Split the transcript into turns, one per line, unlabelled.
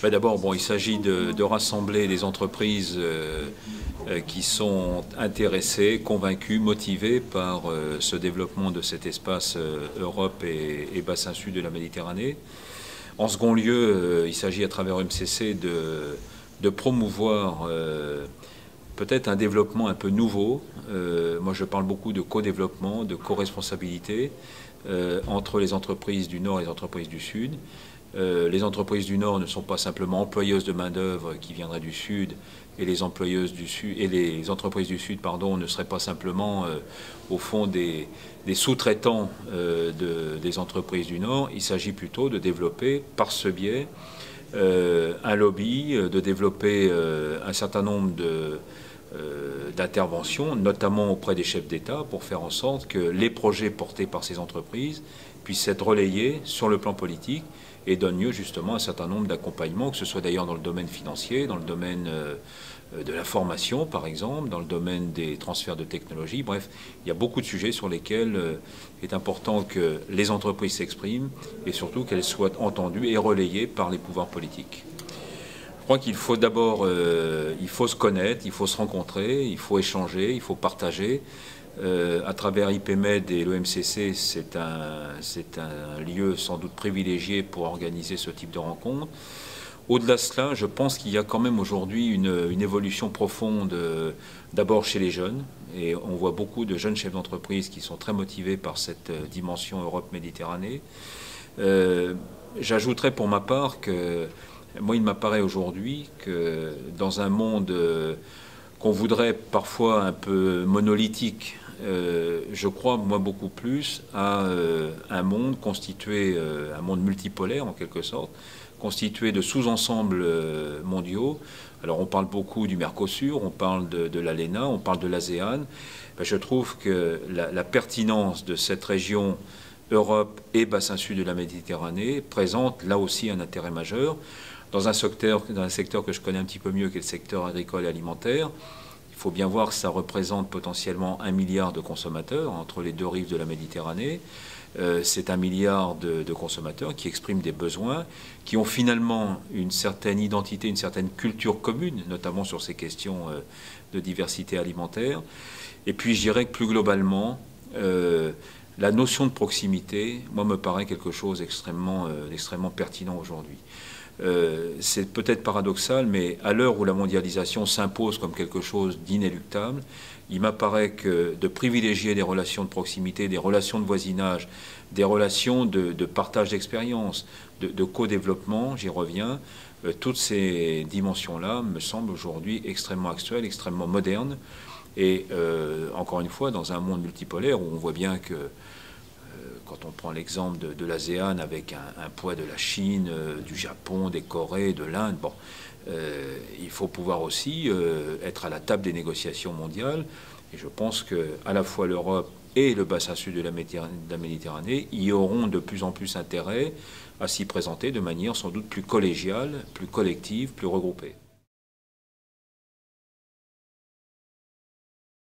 D'abord, il s'agit de rassembler des entreprises qui sont intéressées, convaincues, motivées par ce développement de cet espace Europe et bassin sud de la Méditerranée. En second lieu, il s'agit à travers MCC de promouvoir peut-être un développement un peu nouveau. Moi, je parle beaucoup de co-développement, de co-responsabilité entre les entreprises du Nord et les entreprises du Sud. Les entreprises du Nord ne sont pas simplement employeuses de main-d'œuvre qui viendraient du Sud, et les employeuses du Sud et les entreprises du Sud, ne seraient pas simplement au fond des sous-traitants des entreprises du Nord. Il s'agit plutôt de développer par ce biais un lobby, de développer un certain nombre d'interventions, notamment auprès des chefs d'État, pour faire en sorte que les projets portés par ces entreprises puissent être relayés sur le plan politique et donnent lieu justement à un certain nombre d'accompagnements, que ce soit d'ailleurs dans le domaine financier, dans le domaine de la formation par exemple, dans le domaine des transferts de technologies. Bref, il y a beaucoup de sujets sur lesquels il est important que les entreprises s'expriment et surtout qu'elles soient entendues et relayées par les pouvoirs politiques. Je crois qu'il faut d'abord il faut se connaître, il faut se rencontrer, il faut échanger, il faut partager. À travers IPMED et l'OMCC, c'est un lieu sans doute privilégié pour organiser ce type de rencontre. Au-delà de cela, je pense qu'il y a quand même aujourd'hui une évolution profonde, d'abord chez les jeunes, et on voit beaucoup de jeunes chefs d'entreprise qui sont très motivés par cette dimension Europe-Méditerranée. J'ajouterais pour ma part que moi, il m'apparaît aujourd'hui que dans un monde qu'on voudrait parfois un peu monolithique, je crois, moi, beaucoup plus à un monde constitué, un monde multipolaire en quelque sorte, constitué de sous-ensembles mondiaux. Alors on parle beaucoup du Mercosur, on parle de l'ALENA, on parle de l'ASEAN. Je trouve que la pertinence de cette région Europe et bassin sud de la Méditerranée présente là aussi un intérêt majeur. Dans un secteur que je connais un petit peu mieux, qui est le secteur agricole et alimentaire, il faut bien voir que ça représente potentiellement 1 milliard de consommateurs entre les deux rives de la Méditerranée. C'est 1 milliard de consommateurs qui expriment des besoins, qui ont finalement une certaine identité, une certaine culture commune, notamment sur ces questions de diversité alimentaire. Et puis je dirais que plus globalement, la notion de proximité, moi, me paraît quelque chose d'extrêmement pertinent aujourd'hui. C'est peut-être paradoxal, mais à l'heure où la mondialisation s'impose comme quelque chose d'inéluctable, il m'apparaît que de privilégier des relations de proximité, des relations de voisinage, des relations de partage d'expérience, de co-développement, j'y reviens, toutes ces dimensions-là me semblent aujourd'hui extrêmement actuelles, extrêmement modernes. Et encore une fois, dans un monde multipolaire où on voit bien que quand on prend l'exemple de l'ASEAN avec un poids de la Chine, du Japon, des Corées, de l'Inde, il faut pouvoir aussi être à la table des négociations mondiales. Et je pense qu'à la fois l'Europe et le bassin sud de la Méditerranée y auront de plus en plus intérêt à s'y présenter de manière sans doute plus collégiale, plus collective, plus regroupée.